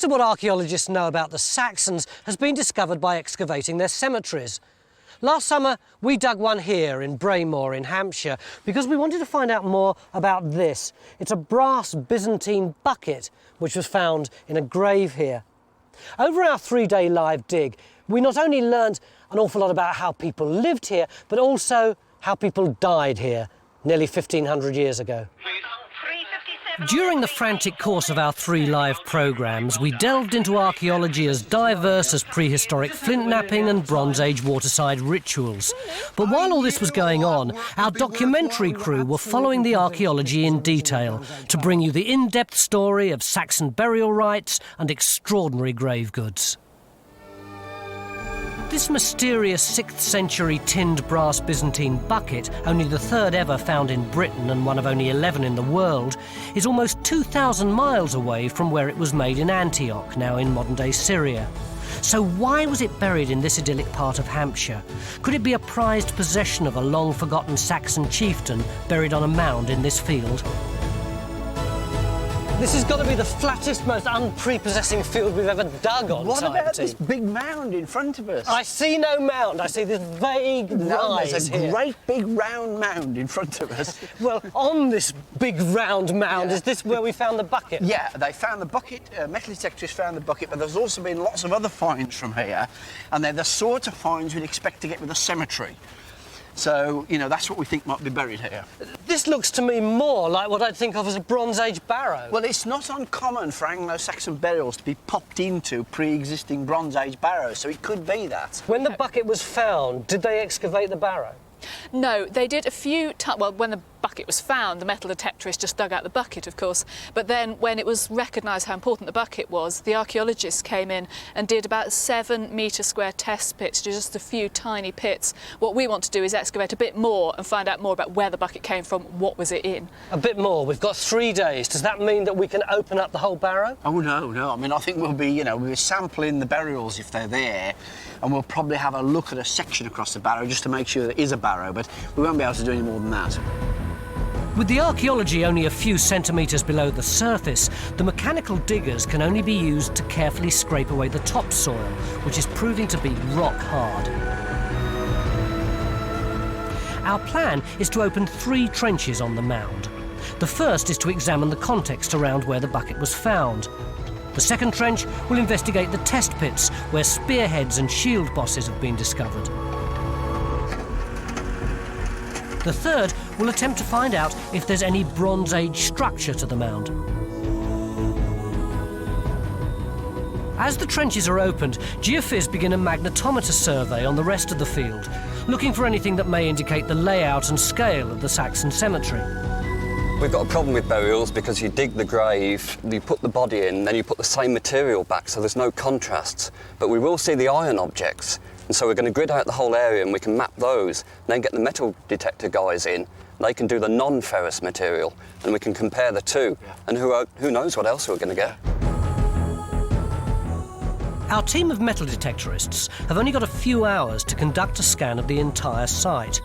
Most of what archaeologists know about the Saxons has been discovered by excavating their cemeteries. Last summer, we dug one here in Breamore in Hampshire because we wanted to find out more about this. It's a brass Byzantine bucket which was found in a grave here. Over our 3-day live dig, we not only learnt an awful lot about how people lived here, but also how people died here nearly 1,500 years ago. During the frantic course of our 3 live programmes, we delved into archaeology as diverse as prehistoric flint knapping and Bronze Age waterside rituals. But while all this was going on, our documentary crew were following the archaeology in detail to bring you the in-depth story of Saxon burial rites and extraordinary grave goods. This mysterious 6th century tinned brass Byzantine bucket, only the 3rd ever found in Britain and one of only 11 in the world, is almost 2,000 miles away from where it was made in Antioch, now in modern-day Syria. So why was it buried in this idyllic part of Hampshire? Could it be a prized possession of a long-forgotten Saxon chieftain buried on a mound in this field? This has got to be the flattest, most unprepossessing field we've ever dug on. What about this big mound in front of us? I see no mound. I see this vague rise there's a great big round mound in front of us. Well, on this big round mound, is this where we found the bucket? Yeah, they found the bucket. Metal detectors found the bucket, but there's also been lots of other finds from here, and they're the sort of finds we'd expect to get with a cemetery. So, you know, that's what we think might be buried here. This looks to me more like what I'd think of as a Bronze Age barrow. Well, it's not uncommon for Anglo-Saxon burials to be popped into pre-existing Bronze Age barrows, so it could be that. When the bucket was found, did they excavate the barrow? No, they did a few times. Well, when the bucket was found, the metal detectorists just dug out the bucket, of course. But then, when it was recognised how important the bucket was, the archaeologists came in and did about 7 metre square test pits, just a few tiny pits. What we want to do is excavate a bit more and find out more about where the bucket came from, what was it in. A bit more. We've got 3 days. Does that mean that we can open up the whole barrow? Oh, no. I mean, I think we'll be, we'll be sampling the burials if they're there, and we'll probably have a look at a section across the barrow just to make sure there is a barrow, but we won't be able to do any more than that. With the archaeology only a few centimetres below the surface, the mechanical diggers can only be used to carefully scrape away the topsoil, which is proving to be rock hard. Our plan is to open 3 trenches on the mound. The first is to examine the context around where the bucket was found. The second trench will investigate the test pits where spearheads and shield bosses have been discovered. The third will attempt to find out if there's any Bronze Age structure to the mound. As the trenches are opened, geophys begin a magnetometer survey on the rest of the field, looking for anything that may indicate the layout and scale of the Saxon cemetery. We've got a problem with burials because you dig the grave, you put the body in, then you put the same material back, so there's no contrasts. But we will see the iron objects, and so we're going to grid out the whole area and we can map those, and then get the metal detector guys in. They can do the non-ferrous material, and we can compare the two, and who knows what else we're going to get. Our team of metal detectorists have only got a few hours to conduct a scan of the entire site.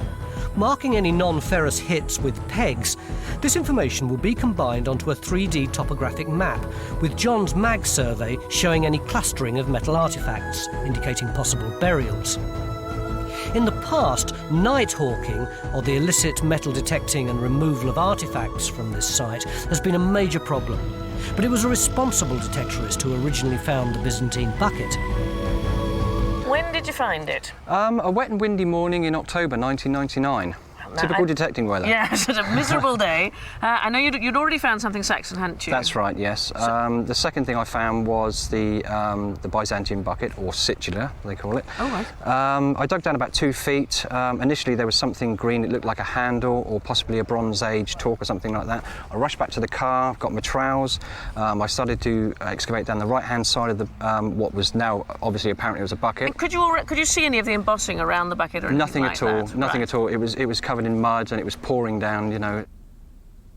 Marking any non-ferrous hits with pegs, this information will be combined onto a 3D topographic map, with John's mag survey showing any clustering of metal artefacts, indicating possible burials. In the past, night hawking, or the illicit metal detecting and removal of artefacts from this site, has been a major problem. But it was a responsible detectorist who originally found the Byzantine bucket. When did you find it? A wet and windy morning in October 1999. Typical detecting weather. Yes, it's a miserable day. I know you'd already found something Saxon, hadn't you? That's right, yes. The second thing I found was the Byzantine bucket, or situla, they call it. Oh, right. I dug down about 2 feet. Initially, there was something green. It looked like a handle, or possibly a Bronze Age torque or something like that. I rushed back to the car, got my trowels. I started to excavate down the right-hand side of the what was now obviously apparently was a bucket. Could you see any of the embossing around the bucket or anything like that? Nothing at all. It was covered in mud and it was pouring down,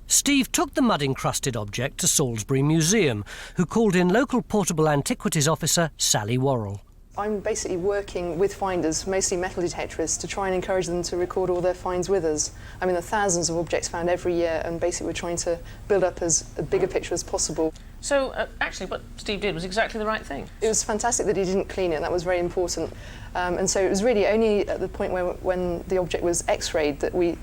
Steve took the mud-encrusted object to Salisbury Museum, who called in local portable antiquities officer Sally Worrell. I'm basically working with finders, mostly metal detectorists, to try and encourage them to record all their finds with us. There are thousands of objects found every year, and basically we're trying to build up as big a picture as possible. So actually what Steve did was exactly the right thing. It was fantastic that he didn't clean it. That was very important. And so it was really only at the point when the object was x-rayed that we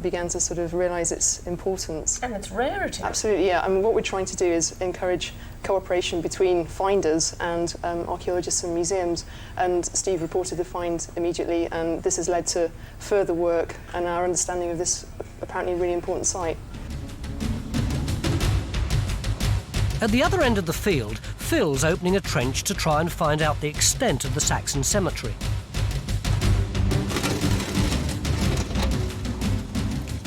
began to sort of realise its importance. And its rarity. Absolutely, yeah. I mean, what we're trying to do is encourage cooperation between finders and archaeologists and museums. And Steve reported the find immediately, and this has led to further work and our understanding of this apparently really important site. At the other end of the field, Phil's opening a trench to try and find out the extent of the Saxon cemetery.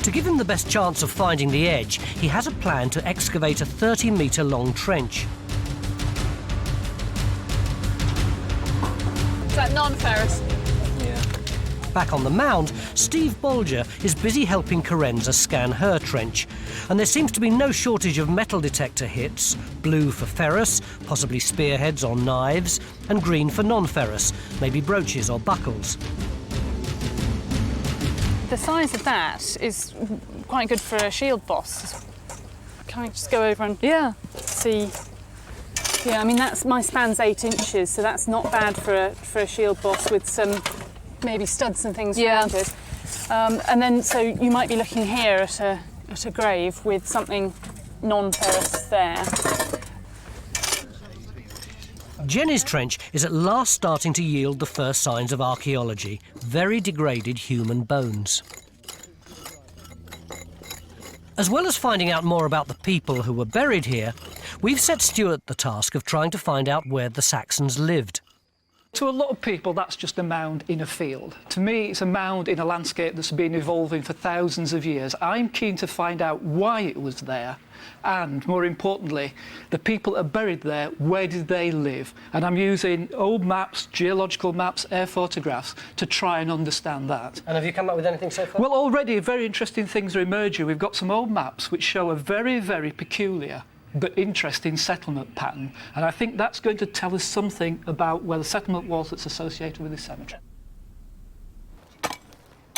To give him the best chance of finding the edge, he has a plan to excavate a 30-metre long trench. Is that non-ferrous? Back on the mound, Steve Bolger is busy helping Carenza scan her trench. And there seems to be no shortage of metal detector hits, blue for ferrous, possibly spearheads or knives, and green for non-ferrous, maybe brooches or buckles. The size of that is quite good for a shield boss. Can I just go over and see? Yeah, I mean, my span's 8 inches, so that's not bad for a shield boss with some maybe studs and things around it. And then, so you might be looking here at a grave with something non-ferrous there. Jenny's trench is at last starting to yield the first signs of archaeology, very degraded human bones. As well as finding out more about the people who were buried here, we've set Stuart the task of trying to find out where the Saxons lived. To a lot of people, that's just a mound in a field. To me, it's a mound in a landscape that's been evolving for thousands of years. I'm keen to find out why it was there, and more importantly, the people that are buried there, where did they live? And I'm using old maps, geological maps, air photographs to try and understand that. And have you come up with anything so far? Well, already very interesting things are emerging. We've got some old maps which show a very, very peculiar but interesting settlement pattern, and I think that's going to tell us something about where the settlement was that's associated with this cemetery.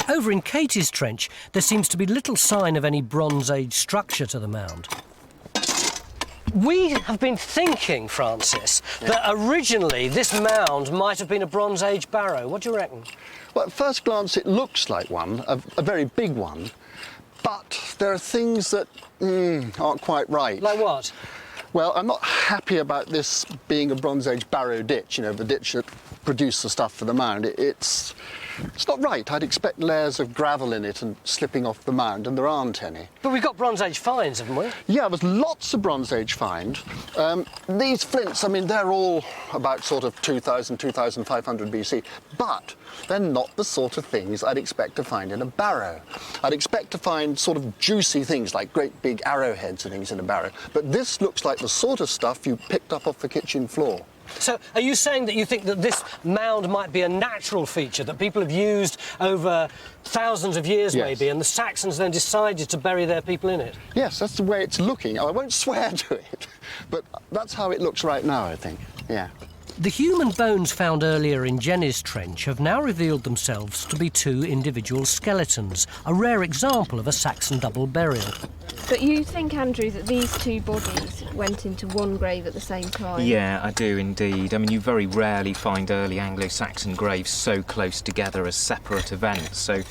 Over in Katie's trench, there seems to be little sign of any Bronze Age structure to the mound. We have been thinking, Francis, that originally this mound might have been a Bronze Age barrow. What do you reckon? Well, at first glance, it looks like one, a very big one. But there are things that aren't quite right. Like what? Well, I'm not happy about this being a Bronze Age barrow ditch, you know, the ditch that produced the stuff for the mound. It's not right. I'd expect layers of gravel in it and slipping off the mound, and there aren't any. But we've got Bronze Age finds, haven't we? Yeah, there's lots of Bronze Age find. These flints, I mean, they're all about sort of 2000, 2500 BC, but they're not the sort of things I'd expect to find in a barrow. I'd expect to find sort of juicy things like great big arrowheads and things in a barrow, but this looks like the sort of stuff you picked up off the kitchen floor. So are you saying that you think that this mound might be a natural feature that people have used over thousands of years, Yes. maybe, and the Saxons then decided to bury their people in it? Yes, that's the way it's looking. I won't swear to it, but that's how it looks right now, I think. Yeah. The human bones found earlier in Jenny's trench have now revealed themselves to be 2 individual skeletons, a rare example of a Saxon double burial. But you think, Andrew, that these 2 bodies went into one grave at the same time? Yeah, I do indeed. I mean, you very rarely find early Anglo-Saxon graves so close together as separate events. So,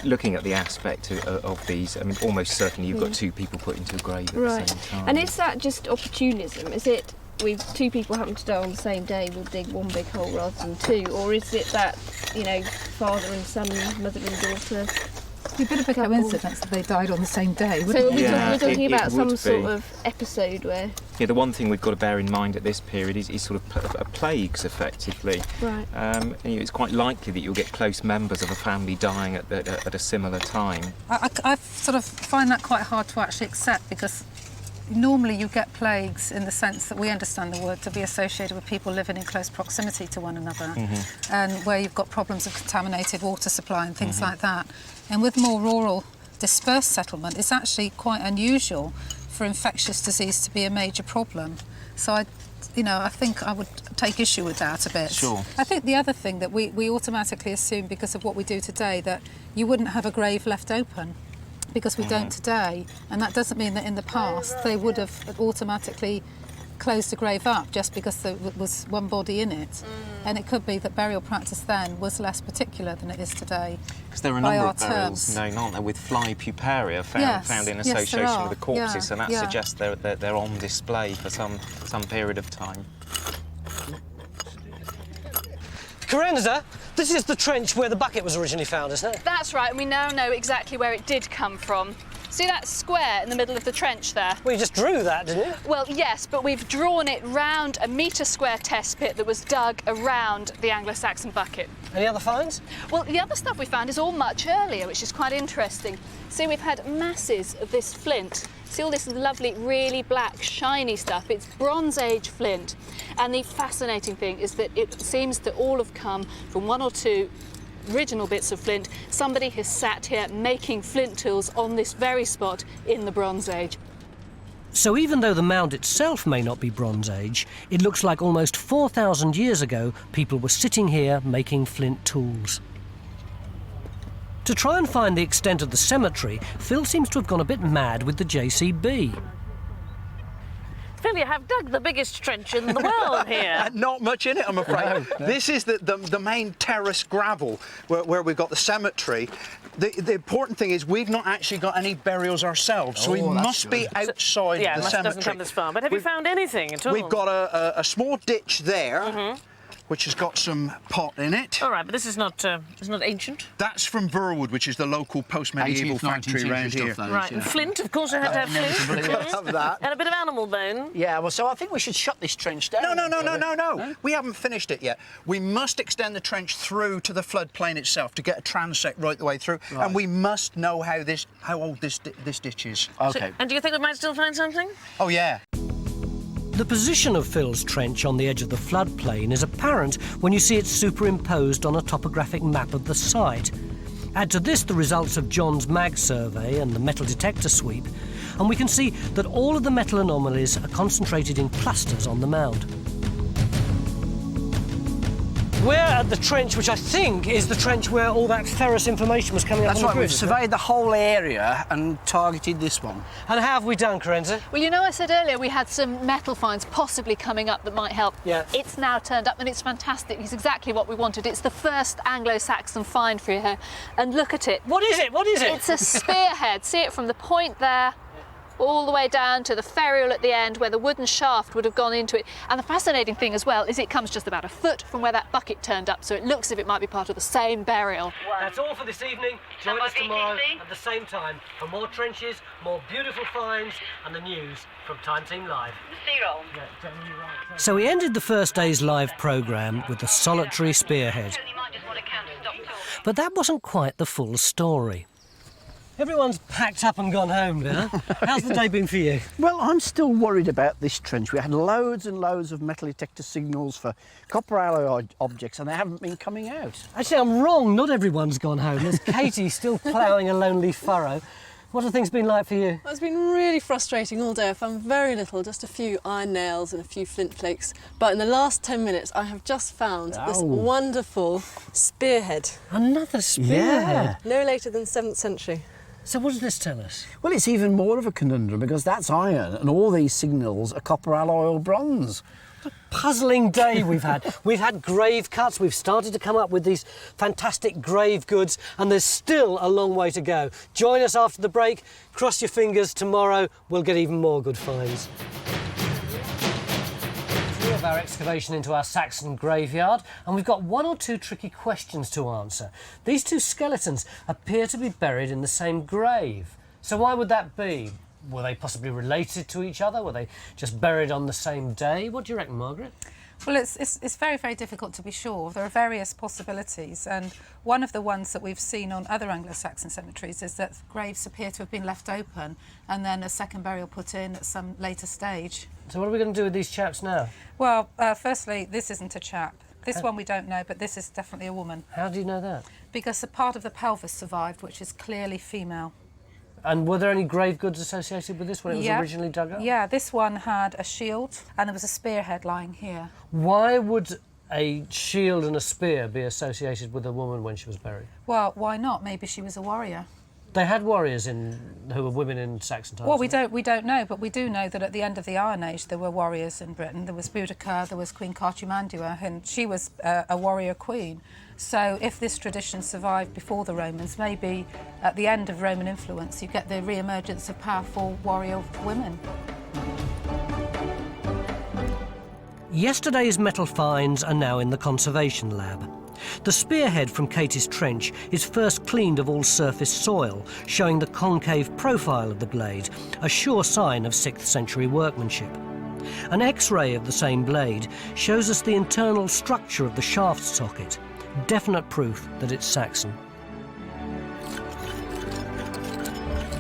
looking at the aspect of these, I mean, almost certainly you've got 2 people put into a grave at the same time. And is that just opportunism? Is it with 2 people happen to die on the same day, we'll dig one big hole rather than 2? Or is it that, you know, father and son, mother and daughter? It's a bit of a coincidence that they died on the same day, wouldn't So we're talking about some be. sort of episode where... Yeah, the one thing we've got to bear in mind at this period is sort of plagues, effectively. Right. And, you know, it's quite likely that you'll get close members of a family dying at a similar time. I sort of find that quite hard to actually accept, because normally you get plagues in the sense that we understand the word to be associated with people living in close proximity to one another, and where you've got problems of contaminated water supply and things like that. And with more rural dispersed settlement, it's actually quite unusual for infectious disease to be a major problem. So I think I would take issue with that a bit. Sure. I think the other thing that we automatically assume, because of what we do today, that you wouldn't have a grave left open. because we don't today. And that doesn't mean that in the past they would have automatically closed the grave up just because there was one body in it. And it could be that burial practice then was less particular than it is today. Because there are a number of burials known, aren't there, with fly puparia found in association with the corpses, and that suggests they're on display for some period of time. Carenza, this is the trench where the bucket was originally found, isn't it? That's right, and we now know exactly where it did come from. See that square in the middle of the trench there? Well, you just drew that, didn't you? Well, yes, but we've drawn it round a metre-square test pit that was dug around the Anglo-Saxon bucket. Any other finds? Well, the other stuff we found is all much earlier, which is quite interesting. See, we've had masses of this flint. See all this lovely, really black, shiny stuff? It's Bronze Age flint. And the fascinating thing is that it seems to all have come from one or two original bits of flint. Somebody has sat here making flint tools on this very spot in the Bronze Age. So even though the mound itself may not be Bronze Age, it looks like almost 4,000 years ago people were sitting here making flint tools. To try and find the extent of the cemetery, Phil seems to have gone a bit mad with the JCB. Phil, you have dug the biggest trench in the world here. Not much in it, I'm afraid. No. This is the main terrace gravel where we've got the cemetery. The important thing is we've not actually got any burials ourselves, so we must be outside the cemetery. Doesn't come this far. But have you found anything at all? We've got a small ditch there. Which has got some pot in it. All right, but this is not ancient. That's from Burwood, which is the local post-medieval factory around here. Right, and flint, of course, I had to have flint. Have that. And a bit of animal bone. Yeah, well, so I think we should shut this trench down. No. We haven't finished it yet. We must extend the trench through to the floodplain itself to get a transect right the way through, and we must know how old this ditch is. Okay. So, and do you think we might still find something? Oh, yeah. The position of Phil's trench on the edge of the floodplain is apparent when you see it superimposed on a topographic map of the site. Add to this the results of John's mag survey and the metal detector sweep, and we can see that all of the metal anomalies are concentrated in clusters on the mound. We're at the trench, which I think is the trench where all that ferrous information was coming up on the grid. That's right, we've surveyed the whole area and targeted this one. And how have we done, Carenza? Well, you know, I said earlier we had some metal finds possibly coming up that might help. Yeah. It's now turned up and it's fantastic. It's exactly what we wanted. It's the first Anglo-Saxon find for you here. And look at it. What is it? What is it? It's a spearhead. See it from the point there all the way down to the ferrule at the end where the wooden shaft would have gone into it. And the fascinating thing as well is it comes just about a foot from where that bucket turned up, so it looks as if it might be part of the same burial. That's all for this evening. Join us tomorrow at the same time for more trenches, more beautiful finds and the news from Time Team Live. So we ended the first day's live programme with the solitary spearhead. But that wasn't quite the full story. Everyone's packed up and gone home now. How's the day been for you? Well, I'm still worried about this trench. We had loads and loads of metal detector signals for copper alloy objects and they haven't been coming out. Actually, I'm wrong. Not everyone's gone home. There's Katie still ploughing a lonely furrow. What have things been like for you? Well, it's been really frustrating all day. I found very little, just a few iron nails and a few flint flakes. But in the last 10 minutes, I have just found this wonderful spearhead. Another spearhead? Yeah. No later than 7th century. So what does this tell us? Well, it's even more of a conundrum because that's iron and all these signals are copper alloy or bronze. What a puzzling day we've had. We've had grave cuts, we've started to come up with these fantastic grave goods, and there's still a long way to go. Join us after the break. Cross your fingers, tomorrow we'll get even more good finds. Of our excavation into our Saxon graveyard, and we've got one or two tricky questions to answer. These two skeletons appear to be buried in the same grave. So why would that be? Were they possibly related to each other? Were they just buried on the same day? What do you reckon, Margaret? Well, it's very, very difficult to be sure. There are various possibilities, and one of the ones that we've seen on other Anglo-Saxon cemeteries is that graves appear to have been left open and then a second burial put in at some later stage. So what are we going to do with these chaps now? Well, firstly, this isn't a chap. This one we don't know, but this is definitely a woman. How do you know that? Because a part of the pelvis survived, which is clearly female. And were there any grave goods associated with this when it was originally dug up? Yeah, this one had a shield and there was a spearhead lying here. Why would a shield and a spear be associated with a woman when she was buried? Well, why not? Maybe she was a warrior. They had warriors who were women in Saxon times. Well, we don't know, but we do know that at the end of the Iron Age there were warriors in Britain. There was Boudica, there was Queen Cartumandua, and she was a warrior queen. So if this tradition survived before the Romans, maybe at the end of Roman influence you get the re-emergence of powerful warrior women. Yesterday's metal finds are now in the conservation lab. The spearhead from Katie's trench is first cleaned of all surface soil, showing the concave profile of the blade, a sure sign of 6th century workmanship. An X-ray of the same blade shows us the internal structure of the shaft socket, definite proof that it's Saxon.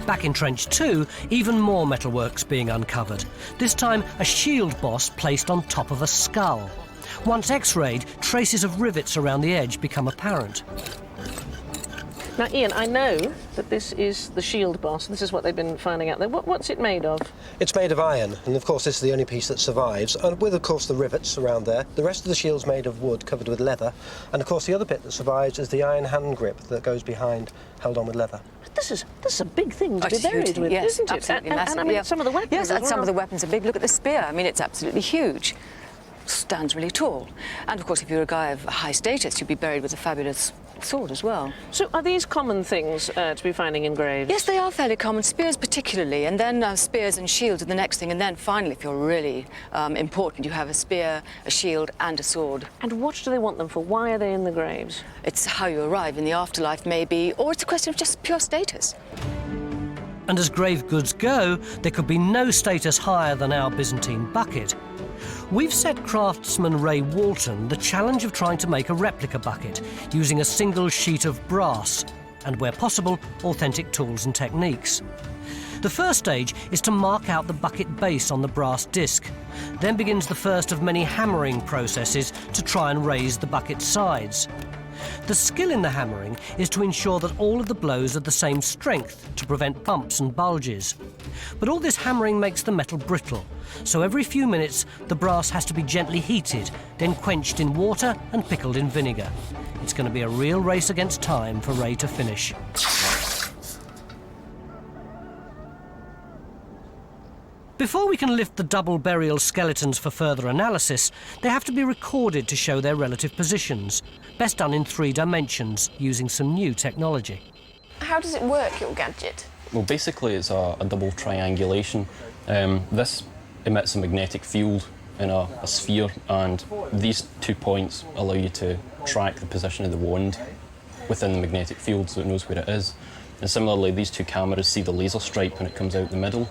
Back in Trench 2, even more metalwork's being uncovered, this time a shield boss placed on top of a skull. Once X-rayed, traces of rivets around the edge become apparent. Now, Ian, I know that this is the shield boss. This is what they've been finding out there. What's it made of? It's made of iron, and of course this is the only piece that survives, and with, of course, the rivets around there. The rest of the shield's made of wood covered with leather, and of course the other bit that survives is the iron hand grip that goes behind, held on with leather. This is a big thing to be buried with, yes, isn't it? Absolutely And massive. I mean, some of the weapons Yes, as and some well. of the weapons are big. Look at the spear. I mean, it's absolutely huge. Stands really tall. And of course, if you're a guy of high status, you'd be buried with a fabulous sword as well. So are these common things to be finding in graves? Yes, they are fairly common. Spears particularly, and then spears and shields are the next thing. And then finally, if you're really important, you have a spear, a shield and a sword. And what do they want them for? Why are they in the graves? It's how you arrive in the afterlife, maybe, or it's a question of just pure status. And as grave goods go, there could be no status higher than our Byzantine bucket. We've set craftsman Ray Walton the challenge of trying to make a replica bucket using a single sheet of brass and, where possible, authentic tools and techniques. The first stage is to mark out the bucket base on the brass disc. Then begins the first of many hammering processes to try and raise the bucket's sides. The skill in the hammering is to ensure that all of the blows are the same strength to prevent bumps and bulges. But all this hammering makes the metal brittle, so every few minutes the brass has to be gently heated, then quenched in water and pickled in vinegar. It's going to be a real race against time for Ray to finish. Before we can lift the double burial skeletons for further analysis, they have to be recorded to show their relative positions. Best done in 3 dimensions, using some new technology. How does it work, your gadget? Well, basically it's a double triangulation. This emits a magnetic field in a sphere, and these 2 points allow you to track the position of the wand within the magnetic field so it knows where it is. And similarly, these 2 cameras see the laser stripe when it comes out the middle.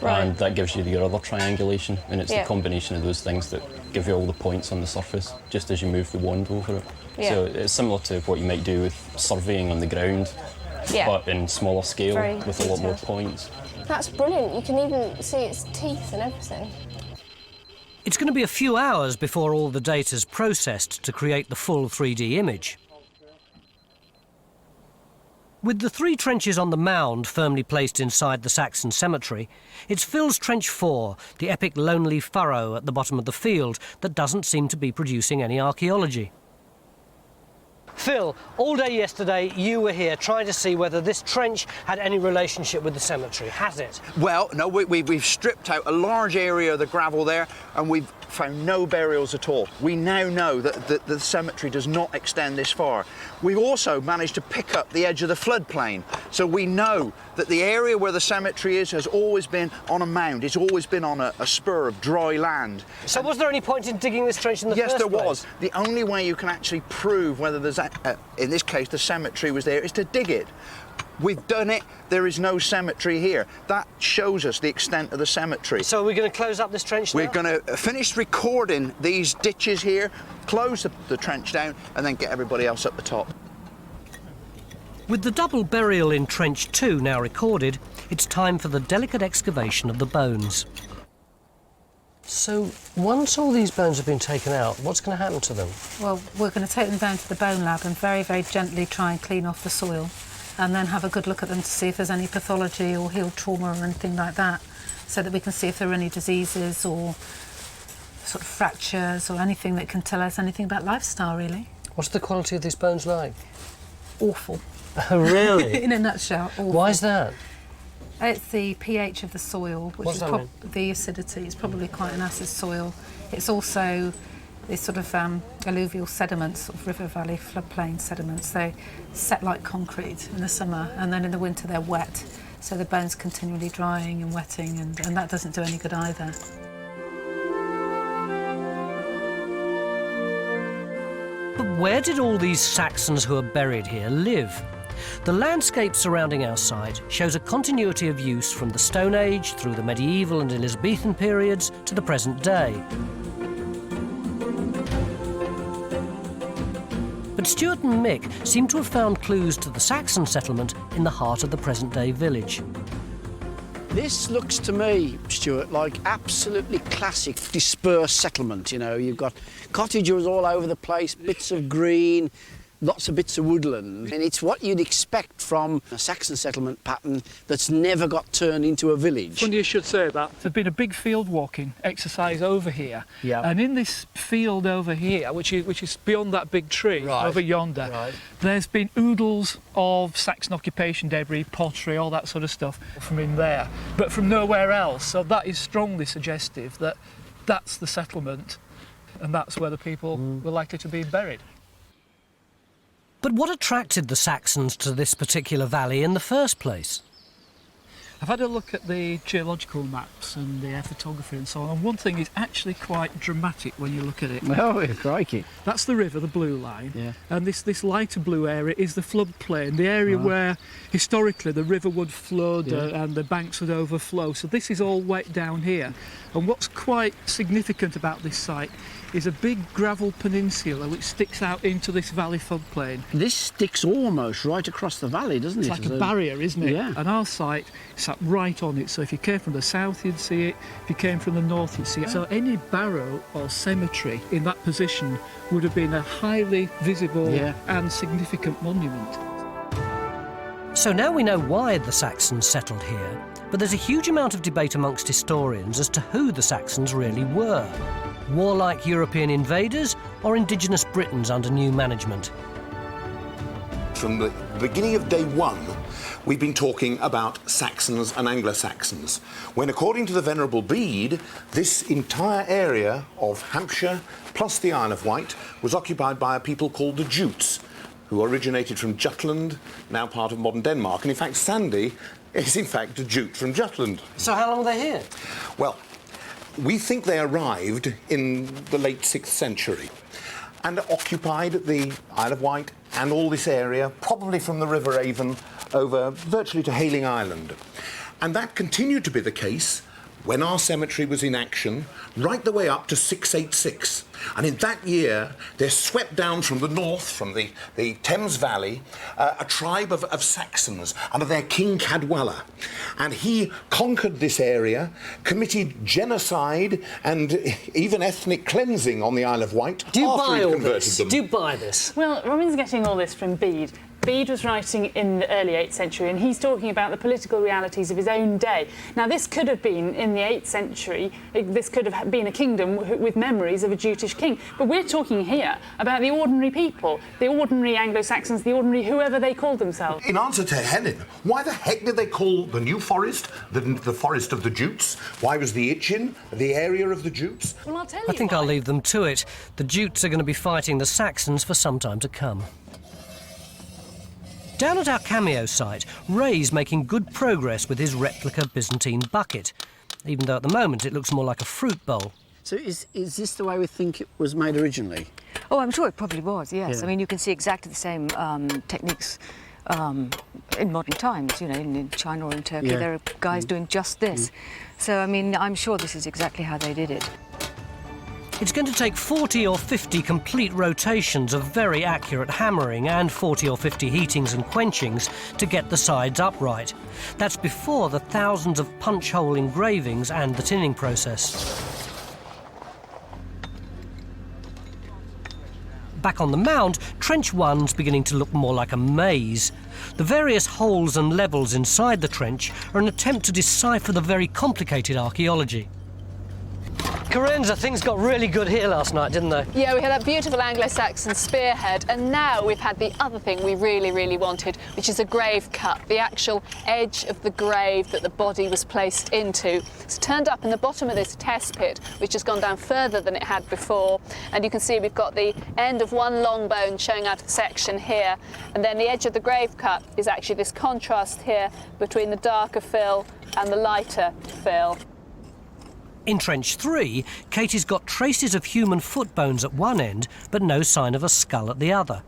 Right. And that gives you your other triangulation, and it's the combination of those things that give you all the points on the surface just as you move the wand over it. So it's similar to what you might do with surveying on the ground, but in smaller scale with a lot more points. That's brilliant. You can even see its teeth and everything. It's going to be a few hours before all the data's processed to create the full 3D image. With the 3 trenches on the mound firmly placed inside the Saxon cemetery, it's Phil's Trench 4, the epic lonely furrow at the bottom of the field that doesn't seem to be producing any archaeology. Phil, all day yesterday you were here trying to see whether this trench had any relationship with the cemetery. Has it? Well, no, we've stripped out a large area of the gravel there and we've found no burials at all. We now know that the cemetery does not extend this far. We've also managed to pick up the edge of the floodplain, so we know that the area where the cemetery is has always been on a mound. It's always been on a spur of dry land. So was there any point in digging this trench in the first place? Yes, there was. The only way you can actually prove whether there's, in this case, the cemetery was there is to dig it. We've done it. There is no cemetery here. That shows us the extent of the cemetery. So we're going to close up this trench now? We're going to finish recording these ditches here, close the trench down, and then get everybody else up the top. With the double burial in Trench 2 now recorded, it's time for the delicate excavation of the bones. So, once all these bones have been taken out, what's going to happen to them? Well, we're going to take them down to the bone lab and very, very gently try and clean off the soil, and then have a good look at them to see if there's any pathology or healed trauma or anything like that, so that we can see if there are any diseases or sort of fractures or anything that can tell us anything about lifestyle, really. What's the quality of these bones like? Awful. Oh, really? In a nutshell. Awful. Why is that? It's the pH of the soil, which What's is that mean? the acidity. It's probably quite an acid soil. It's also this sort of alluvial sediments, sort of river valley floodplain sediments. They set like concrete in the summer, and then in the winter they're wet. So the bone's continually drying and wetting, and that doesn't do any good either. But where did all these Saxons who are buried here live? The landscape surrounding our site shows a continuity of use from the Stone Age through the medieval and Elizabethan periods to the present day. But Stuart and Mick seem to have found clues to the Saxon settlement in the heart of the present-day village. This looks to me, Stuart, like absolutely classic dispersed settlement. You know, you've got cottages all over the place, bits of green, lots of bits of woodland, and it's what you'd expect from a Saxon settlement pattern that's never got turned into a village. Funny you should say that. There's been a big field walking exercise over here, and in this field over here, which is beyond that big tree over yonder, there's been oodles of Saxon occupation debris, pottery, all that sort of stuff from in there, but from nowhere else. So that is strongly suggestive that that's the settlement, and that's where the people were likely to be buried. But what attracted the Saxons to this particular valley in the first place? I've had a look at the geological maps and the air photography and so on, and one thing is actually quite dramatic when you look at it. Oh, crikey. That's the river, the blue line, Yeah. and this lighter blue area is the floodplain, the area where historically the river would flood and the banks would overflow. So this is all wet down here. And what's quite significant about this site is a big gravel peninsula which sticks out into this valley floodplain. This sticks almost right across the valley, doesn't it? It's like a barrier, isn't it? Yeah. And our site sat right on it, so if you came from the south you'd see it, if you came from the north you'd see it. So any barrow or cemetery in that position would have been a highly visible and significant monument. So now we know why the Saxons settled here, but there's a huge amount of debate amongst historians as to who the Saxons really were. Warlike European invaders or indigenous Britons under new management? From the beginning of day one, we've been talking about Saxons and Anglo-Saxons, when according to the Venerable Bede, this entire area of Hampshire plus the Isle of Wight was occupied by a people called the Jutes, who originated from Jutland, now part of modern Denmark. And in fact, Sandy is in fact a Jute from Jutland. So how long were they here? Well, we think they arrived in the late 6th century and occupied the Isle of Wight and all this area, probably from the River Avon over virtually to Hayling Island. And that continued to be the case when our cemetery was in action, right the way up to 686. And in that year, there swept down from the north, from the Thames Valley, a tribe of Saxons under their king Cadwalla. And he conquered this area, committed genocide and even ethnic cleansing on the Isle of Wight. Do you buy all this? Do you buy this? Well, Robin's getting all this from Bede. Bede was writing in the early 8th century, and he's talking about the political realities of his own day. Now, this could have been, in the 8th century, this could have been a kingdom with memories of a Jutish king. But we're talking here about the ordinary people, the ordinary Anglo-Saxons, the ordinary whoever they called themselves. In answer to Helen, why the heck did they call the New Forest the Forest of the Jutes? Why was the Itchen the area of the Jutes? Well, I'll tell you I think I'll leave them to it. The Jutes are going to be fighting the Saxons for some time to come. Down at our cameo site, Ray's making good progress with his replica Byzantine bucket, even though at the moment it looks more like a fruit bowl. So is this the way we think it was made originally? Oh, I'm sure it probably was, yes. Yeah. I mean, you can see exactly the same techniques in modern times, you know, in China or in Turkey. Yeah. There are guys doing just this. So, I mean, I'm sure this is exactly how they did it. It's going to take 40 or 50 complete rotations of very accurate hammering and 40 or 50 heatings and quenchings to get the sides upright. That's before the thousands of punch-hole engravings and the tinning process. Back on the mound, Trench 1's beginning to look more like a maze. The various holes and levels inside the trench are an attempt to decipher the very complicated archaeology. Carenza, things got really good here last night, didn't they? Yeah, we had that beautiful Anglo-Saxon spearhead, and now we've had the other thing we really, really wanted, which is a grave cut, the actual edge of the grave that the body was placed into. It's turned up in the bottom of this test pit, which has gone down further than it had before, and you can see we've got the end of one long bone showing out of the section here, and then the edge of the grave cut is actually this contrast here between the darker fill and the lighter fill. In Trench 3, Katie's got traces of human foot bones at one end, but no sign of a skull at the other.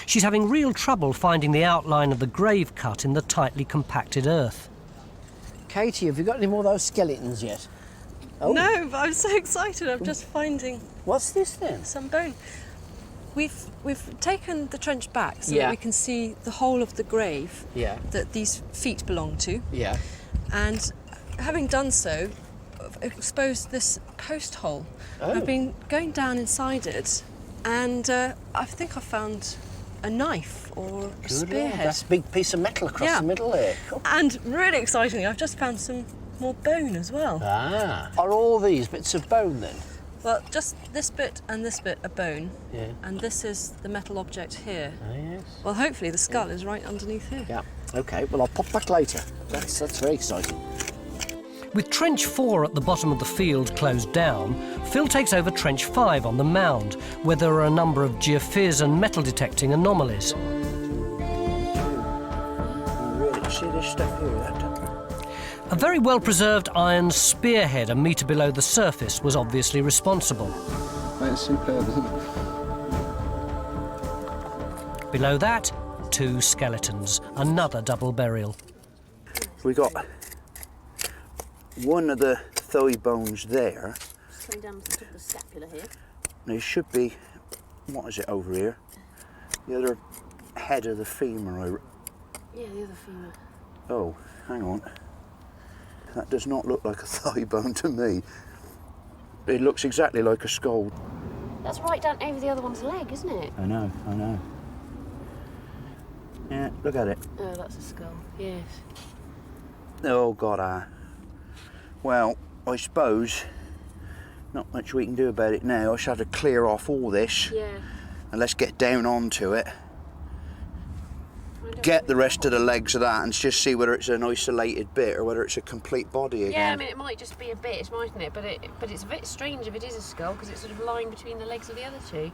She's having real trouble finding the outline of the grave cut in the tightly compacted earth. Katie, have you got any more of those skeletons yet? Oh. No, but I'm so excited. I'm just finding... What's this then? Some bone. We've taken the trench back so Yeah. that we can see the whole of the grave Yeah. that these feet belong to. Yeah. And having done so, exposed this post hole. Oh. I've been going down inside it, and I think I found a knife or a spearhead. That's a big piece of metal across Yeah. the middle there. Cool. And really excitingly, I've just found some more bone as well. Ah. Are all these bits of bone then? Well, just this bit and this bit are bone, Yeah. and this is the metal object here. Oh, yes. Well, hopefully the skull is right underneath here. Yeah. OK, well, I'll pop back later. That's very exciting. With Trench 4 at the bottom of the field closed down, Phil takes over Trench 5 on the mound, where there are a number of geophysics and metal detecting anomalies. Really, see this stuff here? A very well-preserved iron spearhead a metre below the surface was obviously responsible. That's superb, isn't it? Below that, 2 skeletons, another double burial. We got one of the thigh bones there. Just coming down to the top of the scapula here. There should be, what is it over here? The other head of the femur. Yeah, the other femur. Oh, hang on. That does not look like a thigh bone to me. It looks exactly like a skull. That's right down over the other one's leg, isn't it? I know, I know. Yeah, look at it. Oh, that's a skull, yes. Oh, God, well, I suppose not much we can do about it now. I shall have to clear off all this. Yeah. And let's get down onto it. Get the rest of the legs of that and just see whether it's an isolated bit or whether it's a complete body again. Yeah, I mean, it might just be a bit, mightn't it? But it's a bit strange if it is a skull, because it's sort of lying between the legs of the other two.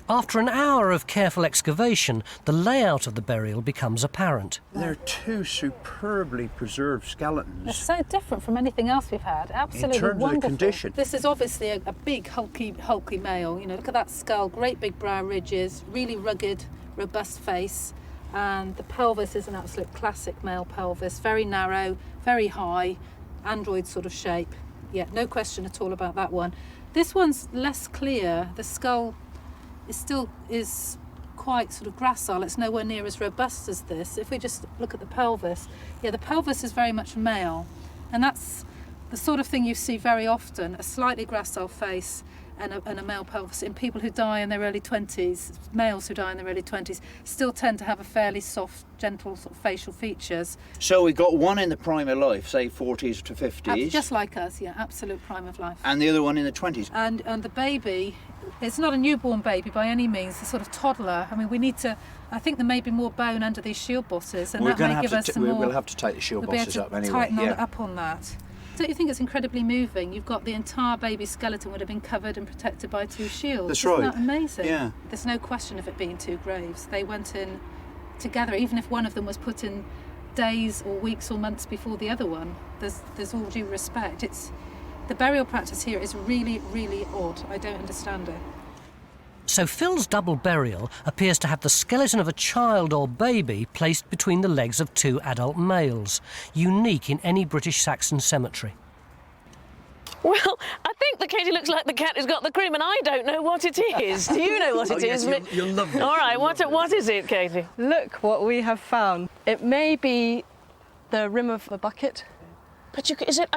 After an hour of careful excavation, the layout of the burial becomes apparent. They're 2 superbly preserved skeletons. They're so different from anything else we've had. Absolutely In terms wonderful. of the condition. This is obviously a big, hulky male. You know, look at that skull, great big brow ridges, really rugged, robust face, and the pelvis is an absolute classic male pelvis, very narrow, very high, android sort of shape. Yeah, no question at all about that one. This one's less clear. The skull is quite sort of gracile. It's nowhere near as robust as this. If we just look at the pelvis, yeah, the pelvis is very much male, and that's the sort of thing you see very often, a slightly gracile face and a male pelvis in people who die in their early 20s. Males who die in their early 20s still tend to have a fairly soft, gentle sort of facial features. So we've got one in the prime of life, say 40s to 50s. Just like us, yeah, absolute prime of life. And the other one in the 20s. And the baby, it's not a newborn baby by any means, it's a sort of toddler. I mean, we need to, I think there may be more bone under these shield bosses, and We're that may gonna give us some more... We'll have to take the shield we'll be able bosses to up anyway. tighten Yeah. up on that. Don't you think it's incredibly moving? You've got the entire baby skeleton would have been covered and protected by 2 shields. That's Isn't right. that amazing? Yeah. There's no question of it being 2 graves. They went in together, even if one of them was put in days or weeks or months before the other one. There's all due respect. The burial practice here is really, really odd. I don't understand it. So Phil's double burial appears to have the skeleton of a child or baby placed between the legs of 2 adult males, unique in any British Saxon cemetery. Well, I think that Katie looks like the cat who's got the cream, and I don't know what it is. Do you know what it is? You'll love it. All right, what is it, Katie? Look what we have found. It may be the rim of a bucket. But is it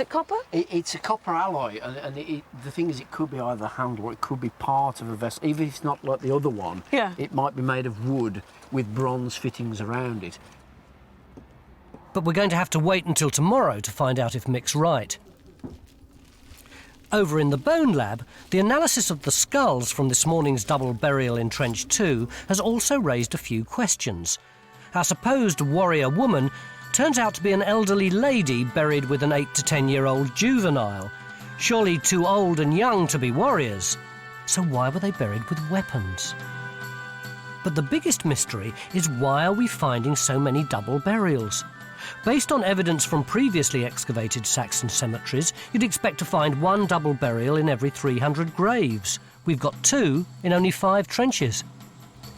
copper? It's a copper alloy, and the thing is, it could be either handle or it could be part of a vessel. Even if it's not like the other one, yeah, it might be made of wood with bronze fittings around it. But we're going to have to wait until tomorrow to find out if Mick's right. Over in the Bone Lab, the analysis of the skulls from this morning's double burial in Trench 2 has also raised a few questions. Our supposed warrior woman turns out to be an elderly lady buried with an 8 to 10-year-old juvenile. Surely too old and young to be warriors. So why were they buried with weapons? But the biggest mystery is, why are we finding so many double burials? Based on evidence from previously excavated Saxon cemeteries, you'd expect to find one double burial in every 300 graves. We've got 2 in only 5 trenches.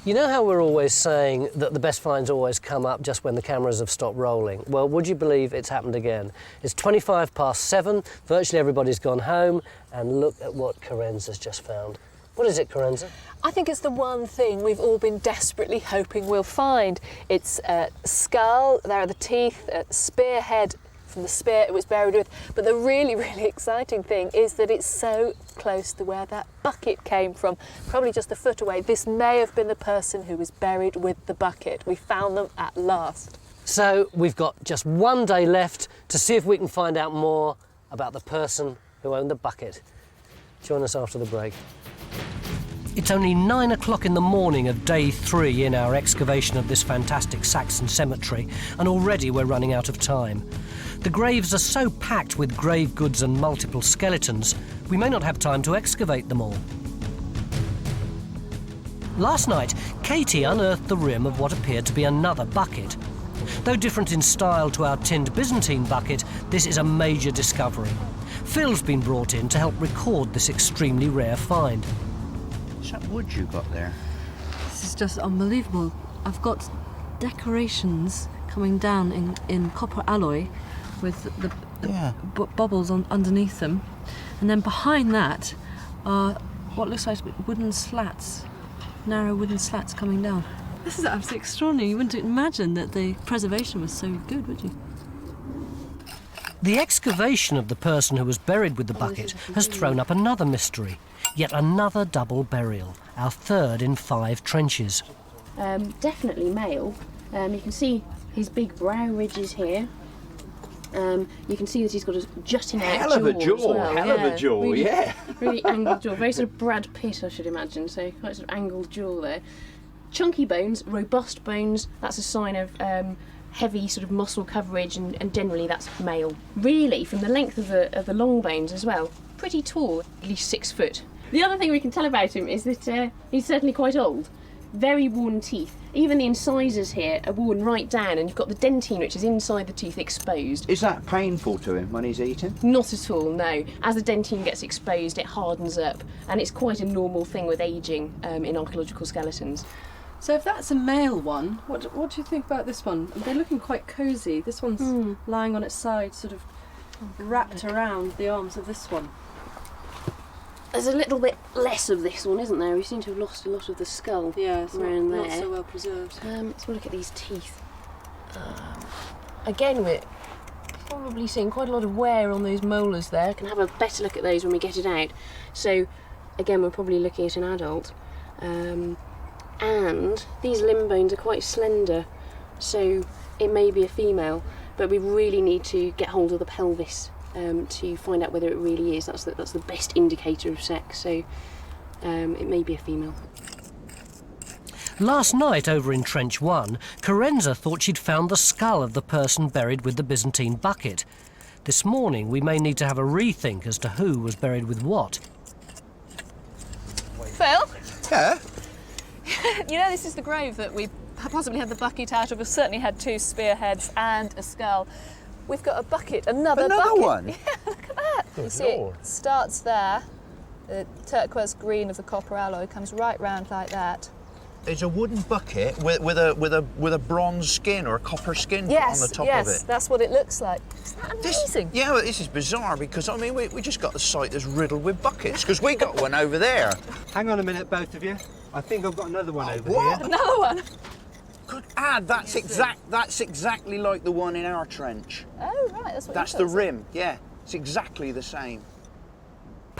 You know how we're always saying that the best finds always come up just when the cameras have stopped rolling? Well, would you believe it's happened again? It's 7:25, virtually everybody's gone home, and look at what Carenza's just found. What is it, Carenza? I think it's the one thing we've all been desperately hoping we'll find. It's a skull, there are the teeth, a spearhead from the spear it was buried with, but the really, really exciting thing is that it's so close to where that bucket came from, probably just a foot away. This may have been the person who was buried with the bucket. We found them at last. So we've got just one day left to see if we can find out more about the person who owned the bucket. Join us after the break. It's only 9 o'clock in the morning of day 3 in our excavation of this fantastic Saxon cemetery, and already we're running out of time. The graves are so packed with grave goods and multiple skeletons, we may not have time to excavate them all. Last night, Katie unearthed the rim of what appeared to be another bucket. Though different in style to our tinned Byzantine bucket, this is a major discovery. Phil's been brought in to help record this extremely rare find. What's that wood you got there? This is just unbelievable. I've got decorations coming down in copper alloy with the bubbles underneath them. And then behind that are what looks like wooden slats, narrow wooden slats coming down. This is absolutely extraordinary. You wouldn't imagine that the preservation was so good, would you? The excavation of the person who was buried with the bucket has thrown up another mystery. Yet another double burial, our 3rd in 5 trenches. Definitely male. You can see his big brow ridges here. You can see that he's got a jutting out Hell of a jaw, well. hell of a jaw, really, yeah. Really angled jaw, very sort of Brad Pitt, I should imagine, so quite sort of angled jaw there. Chunky bones, robust bones, that's a sign of heavy sort of muscle coverage, and generally that's male. Really, from the length of the long bones as well, pretty tall, at least 6 foot. The other thing we can tell about him is that he's certainly quite old. Very worn teeth. Even the incisors here are worn right down, and you've got the dentine, which is inside the tooth, exposed. Is that painful to him when he's eating? Not at all, no. As the dentine gets exposed, it hardens up, and it's quite a normal thing with ageing in archaeological skeletons. So if that's a male one, what do you think about this one? They're looking quite cosy. This one's lying on its side, sort of wrapped around the arms of this one. There's a little bit less of this one, isn't there? We seem to have lost a lot of the skull around there. Not so well preserved. Let's have a look at these teeth. Again, we're probably seeing quite a lot of wear on those molars there. Can have a better look at those when we get it out. So, again, we're probably looking at an adult. And these limb bones are quite slender, so it may be a female, but we really need to get hold of the pelvis to find out whether it really is. That's the best indicator of sex, so it may be a female. Last night over in Trench 1, Carenza thought she'd found the skull of the person buried with the Byzantine bucket. This morning we may need to have a rethink as to who was buried with what. Phil? Yeah? You know, this is the grave that we possibly had the bucket out of. We've certainly had 2 spearheads and a skull. We've got a bucket, another bucket. One? Yeah, look at that. You see, it starts there. The turquoise green of the copper alloy comes right round like that. It's a wooden bucket with a bronze skin or a copper skin on the top of it. Yes, that's what it looks like. Isn't that amazing? Yeah, well, this is bizarre because, I mean, we just got the site that's riddled with buckets because we got one over there. Hang on a minute, both of you. I think I've got another one over what? here. Another one? Good. That's exactly like the one in our trench. Oh, right, that's what That's the rim, yeah. It's exactly the same.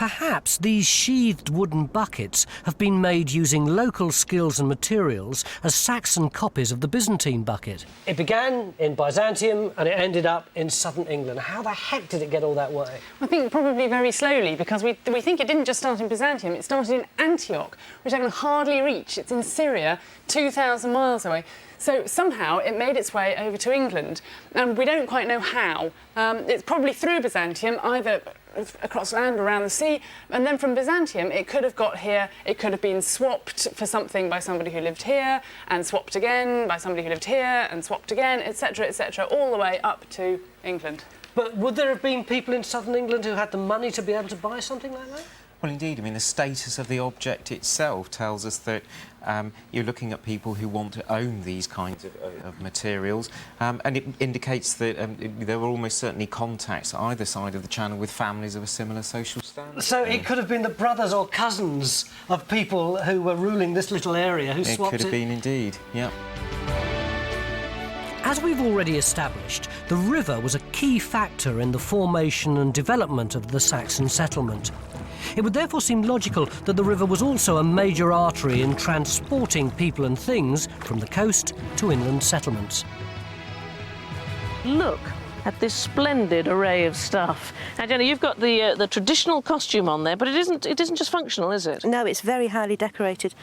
Perhaps these sheathed wooden buckets have been made using local skills and materials as Saxon copies of the Byzantine bucket. It began in Byzantium and it ended up in southern England. How the heck did it get all that way? I think probably very slowly, because we think it didn't just start in Byzantium, it started in Antioch, which I can hardly reach. It's in Syria, 2,000 miles away. So somehow it made its way over to England, and we don't quite know how. It's probably through Byzantium, either across land or around the sea, and then from Byzantium it could have got here, it could have been swapped for something by somebody who lived here, and swapped again by somebody who lived here, and swapped again, etc., all the way up to England. But would there have been people in southern England who had the money to be able to buy something like that? Well, indeed. I mean, the status of the object itself tells us that you're looking at people who want to own these kinds of materials, and it indicates that there were almost certainly contacts either side of the channel with families of a similar social standing. So it could have been the brothers or cousins of people who were ruling this little area who swapped it? It could have been, indeed, yeah. As we've already established, the river was a key factor in the formation and development of the Saxon settlement. It would therefore seem logical that the river was also a major artery in transporting people and things from the coast to inland settlements. Look at this splendid array of stuff. Now, Jenny, you've got the traditional costume on there, but it isn't just functional, is it? No, it's very highly decorated.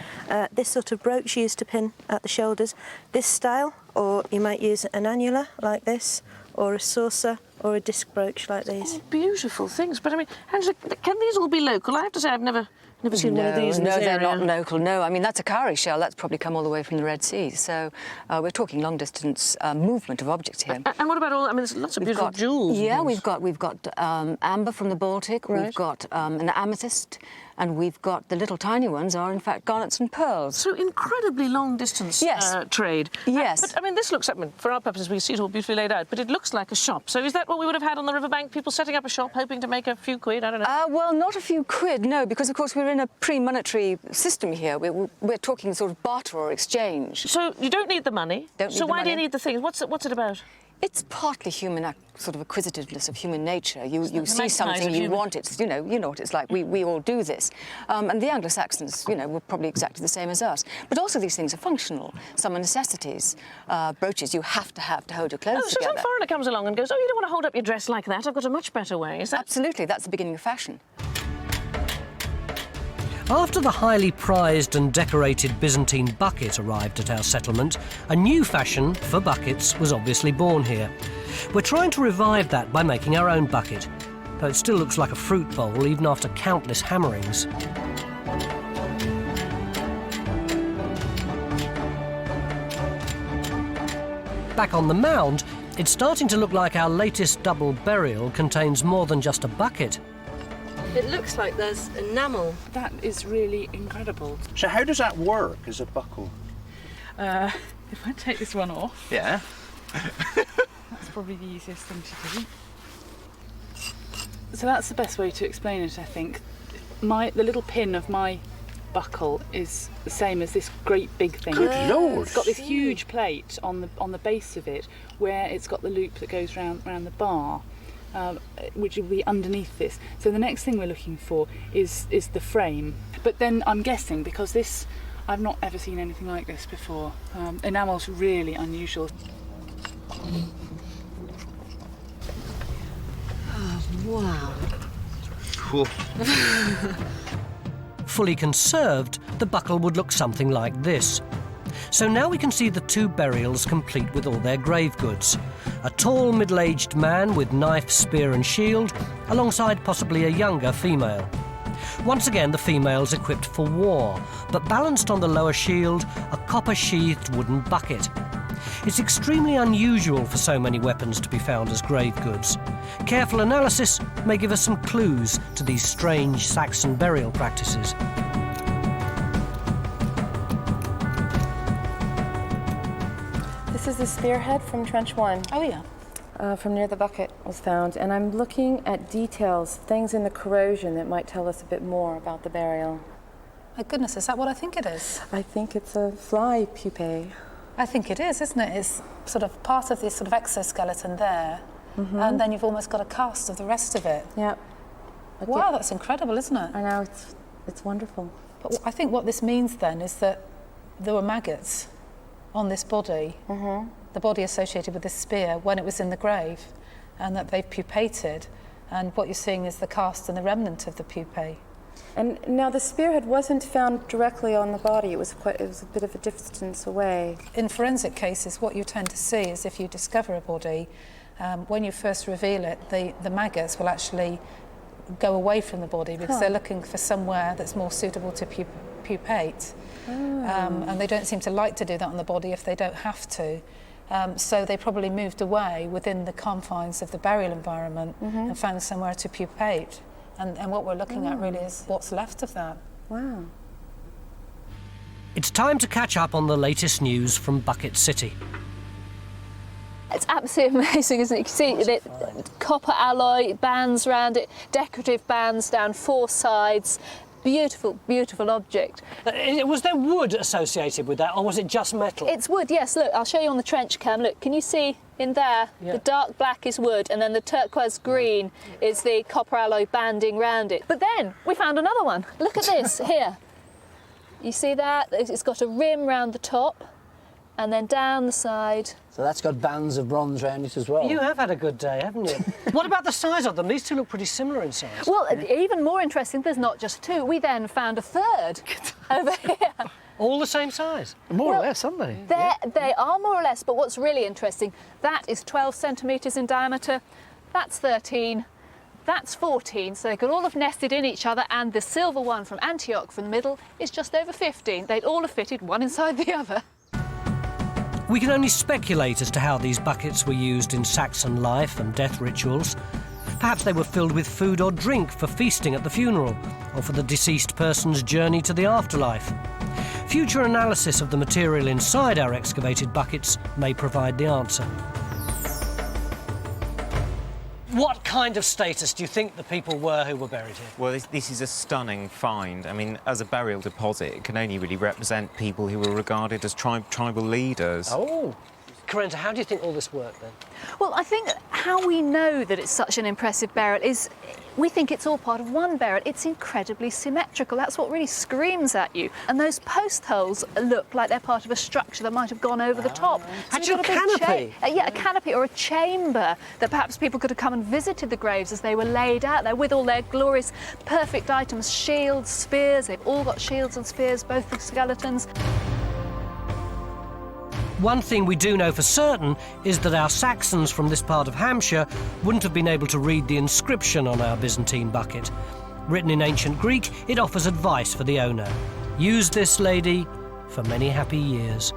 This sort of brooch used to pin at the shoulders, this style, or you might use an annular like this, or a saucer, or a disc brooch like these. Oh, beautiful things. But I mean, Angela, can these all be local? I have to say, I've never seen one of these in this area. No, they're not local, no. I mean, that's a cowrie shell. That's probably come all the way from the Red Sea. So we're talking long-distance movement of objects here. And what about all... I mean, there's lots of beautiful jewels. Yeah, we've got amber from the Baltic. Right. We've got an amethyst. And we've got the little tiny ones are, in fact, garnets and pearls. So incredibly long-distance trade. Yes. But, I mean, this looks... I mean, for our purposes, we see it all beautifully laid out, but it looks like a shop. So is that what we would have had on the riverbank? People setting up a shop, hoping to make a few quid? I don't know. Well, not a few quid, no, because, of course, we're in a pre-monetary system here. We're talking sort of barter or exchange. So you don't need the money? So why do you need the things? What's it about? It's partly human sort of acquisitiveness of human nature. You see something, you want it. You know what it's like. We all do this. And the Anglo-Saxons, were probably exactly the same as us. But also these things are functional. Some are necessities. Brooches you have to hold your clothes together. So some foreigner comes along and goes, oh, you don't want to hold up your dress like that. I've got a much better way. Is that... Absolutely. That's the beginning of fashion. After the highly prized and decorated Byzantine bucket arrived at our settlement, a new fashion for buckets was obviously born here. We're trying to revive that by making our own bucket, though it still looks like a fruit bowl even after countless hammerings. Back on the mound, it's starting to look like our latest double burial contains more than just a bucket. It looks like there's enamel. That is really incredible. So how does that work as a buckle? If I take this one off... Yeah. That's probably the easiest thing to do. So that's the best way to explain it, I think. The little pin of my buckle is the same as this great big thing. Good Lord! It's got this huge plate on the base of it, where it's got the loop that goes round the bar. Which will be underneath this. So the next thing we're looking for is the frame. But then I'm guessing, because this, I've not ever seen anything like this before. Enamel's really unusual. Oh, wow. Fully conserved, the buckle would look something like this. So now we can see the two burials complete with all their grave goods. A tall, middle-aged man with knife, spear and shield, alongside possibly a younger female. Once again, the female's equipped for war, but balanced on the lower shield, a copper-sheathed wooden bucket. It's extremely unusual for so many weapons to be found as grave goods. Careful analysis may give us some clues to these strange Saxon burial practices. This is the spearhead from Trench 1. Oh, yeah. From near the bucket was found. And I'm looking at details, things in the corrosion that might tell us a bit more about the burial. My goodness, is that what I think it is? I think it's a fly pupae. I think it is, isn't it? It's sort of part of this sort of exoskeleton there. And then you've almost got a cast of the rest of it. Yep. Wow, that's incredible, isn't it? I know, it's wonderful. But I think what this means then is that there were maggots on this body, the body associated with this spear, when it was in the grave, and that they've pupated, and what you're seeing is the cast and the remnant of the pupae. And now the spearhead wasn't found directly on the body, it was a bit of a distance away. In forensic cases, what you tend to see is if you discover a body, when you first reveal it, the maggots will actually go away from the body because they're looking for somewhere that's more suitable to pupate. And they don't seem to like to do that on the body if they don't have to. So they probably moved away within the confines of the burial environment and found somewhere to pupate. And what we're looking at really is what's left of that. Wow. It's time to catch up on the latest news from Bucket City. It's absolutely amazing, isn't it? You can see the copper alloy bands around it, decorative bands down 4 sides. Beautiful, beautiful object. Was there wood associated with that, or was it just metal? It's wood, yes. Look, I'll show you on the trench cam. Look, can you see in there? Yeah. The dark black is wood, and then the turquoise green is the copper alloy banding round it. But then we found another one. Look at this here. You see that? It's got a rim round the top, and then down the side. So that's got bands of bronze around it as well. You have had a good day, haven't you? What about the size of them? These two look pretty similar in size. Well, even more interesting, there's not just 2. We then found a third over here. All the same size? More or less, aren't they? They are more or less, but what's really interesting, that is 12 centimetres in diameter, that's 13, that's 14, so they could all have nested in each other, and the silver one from Antioch from the middle is just over 15. They'd all have fitted one inside the other. We can only speculate as to how these buckets were used in Saxon life and death rituals. Perhaps they were filled with food or drink for feasting at the funeral, or for the deceased person's journey to the afterlife. Future analysis of the material inside our excavated buckets may provide the answer. What kind of status do you think the people were who were buried here? Well, this is a stunning find. I mean, as a burial deposit, it can only really represent people who were regarded as tribal leaders. Oh. Corenta, how do you think all this worked then? Well, I think how we know that it's such an impressive burial is we think it's all part of one burial. It's incredibly symmetrical. That's what really screams at you. And those post holes look like they're part of a structure that might have gone over the top. Actually, a canopy? Yeah, a canopy or a chamber that perhaps people could have come and visited the graves as they were laid out there with all their glorious, perfect items, shields, spears. They've all got shields and spears, both the skeletons. One thing we do know for certain is that our Saxons from this part of Hampshire wouldn't have been able to read the inscription on our Byzantine bucket. Written in ancient Greek, it offers advice for the owner. Use this, lady, for many happy years.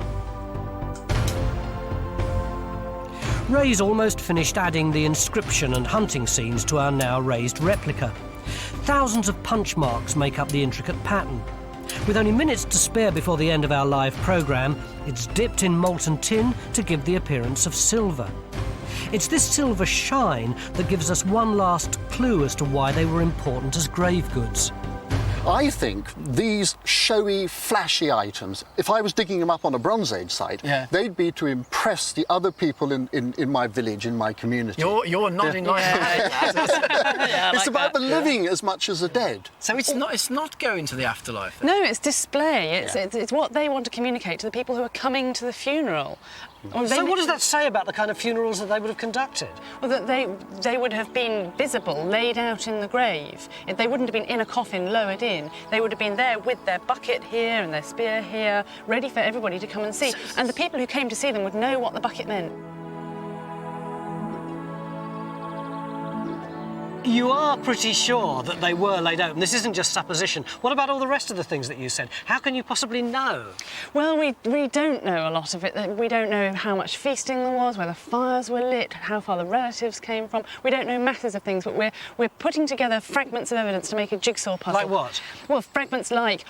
Ray's almost finished adding the inscription and hunting scenes to our now raised replica. Thousands of punch marks make up the intricate pattern. With only minutes to spare before the end of our live programme, it's dipped in molten tin to give the appearance of silver. It's this silver shine that gives us one last clue as to why they were important as grave goods. I think these showy, flashy items, if I was digging them up on a Bronze Age site, they'd be to impress the other people in my village, in my community. You're nodding like that. It's about the living as much as the dead. So it's not going to the afterlife then? No, it's display. It's what they want to communicate to the people who are coming to the funeral. So what does that say about the kind of funerals that they would have conducted? Well, that they would have been visible, laid out in the grave. They wouldn't have been in a coffin lowered in. They would have been there with their bucket here and their spear here, ready for everybody to come and see. And the people who came to see them would know what the bucket meant. You are pretty sure that they were laid open. This isn't just supposition. What about all the rest of the things that you said? How can you possibly know? Well, we don't know a lot of it. We don't know how much feasting there was, whether fires were lit, how far the relatives came from. We don't know masses of things, but we're putting together fragments of evidence to make a jigsaw puzzle. Like what? Well, fragments like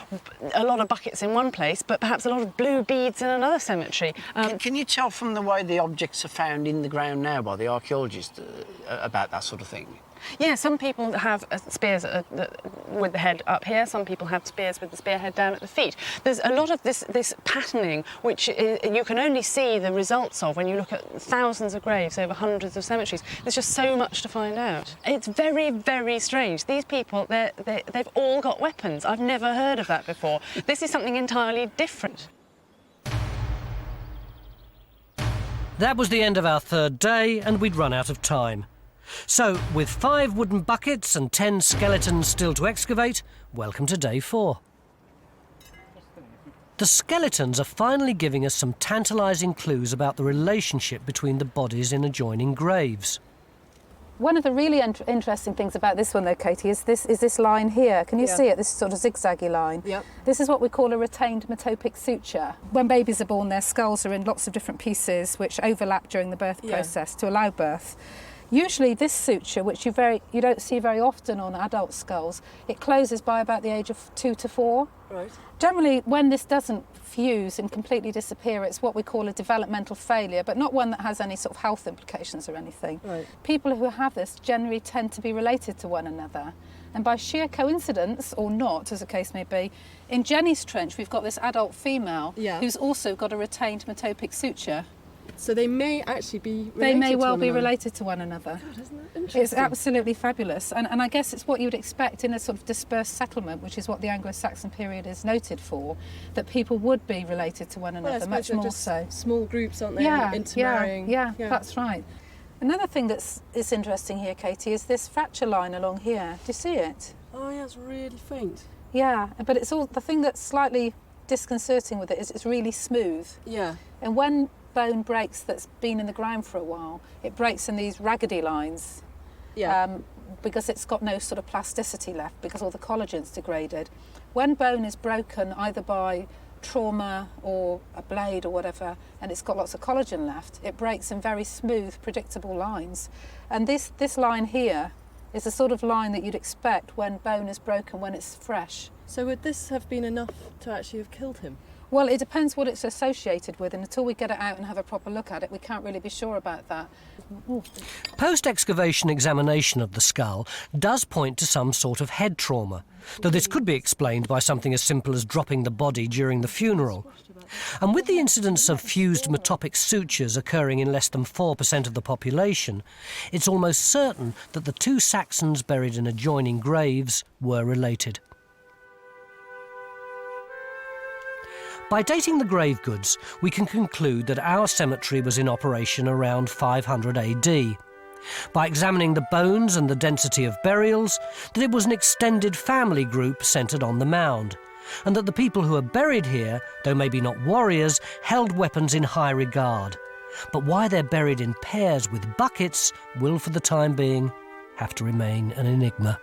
a lot of buckets in one place, but perhaps a lot of blue beads in another cemetery. Can you tell from the way the objects are found in the ground now by the archaeologists about that sort of thing? Yeah, some people have spears with the head up here, some people have spears with the spearhead down at the feet. There's a lot of this patterning which you can only see the results of when you look at thousands of graves over hundreds of cemeteries. There's just so much to find out. It's very, very strange. These people, they've all got weapons. I've never heard of that before. This is something entirely different. That was the end of our third day, and we'd run out of time. So, with 5 wooden buckets and 10 skeletons still to excavate, welcome to day 4. The skeletons are finally giving us some tantalising clues about the relationship between the bodies in adjoining graves. One of the really interesting things about this one, though, Katie, is this line here. Can you see it? This sort of zigzaggy line. Yep. This is what we call a retained metopic suture. When babies are born, their skulls are in lots of different pieces which overlap during the birth process to allow birth. Usually this suture, which you don't see very often on adult skulls, it closes by about the age of 2 to 4. Right. Generally, when this doesn't fuse and completely disappear, it's what we call a developmental failure, but not one that has any sort of health implications or anything. Right. People who have this generally tend to be related to one another. And by sheer coincidence, or not, as the case may be, in Jenny's trench, we've got this adult female who's also got a retained metopic suture. So they may actually be related They may well to one be another. related to one another. God, isn't that interesting? It's absolutely fabulous. And I guess it's what you would expect in a sort of dispersed settlement, which is what the Anglo-Saxon period is noted for, that people would be related to one Well, I another, suppose much they're more just so. small groups, aren't they? Intermarrying. Yeah, that's right. Another thing that's interesting here, Katie, is this fracture line along here. Do you see it? Oh yeah, it's really faint. Yeah, but it's all the thing that's slightly disconcerting with it is it's really smooth. Yeah. And when bone breaks that's been in the ground for a while, it breaks in these raggedy lines. Yeah. Because it's got no sort of plasticity left because all the collagen's degraded. When bone is broken either by trauma or a blade or whatever, and it's got lots of collagen left, it breaks in very smooth, predictable lines. And this line here is the sort of line that you'd expect when bone is broken when it's fresh. So would this have been enough to actually have killed him? Well, it depends what it's associated with, and until we get it out and have a proper look at it, we can't really be sure about that. Post-excavation examination of the skull does point to some sort of head trauma, though this could be explained by something as simple as dropping the body during the funeral. And with the incidence of fused metopic sutures occurring in less than 4% of the population, it's almost certain that the 2 Saxons buried in adjoining graves were related. By dating the grave goods, we can conclude that our cemetery was in operation around 500 AD. By examining the bones and the density of burials, that it was an extended family group centred on the mound, and that the people who are buried here, though maybe not warriors, held weapons in high regard. But why they're buried in pairs with buckets will, for the time being, have to remain an enigma.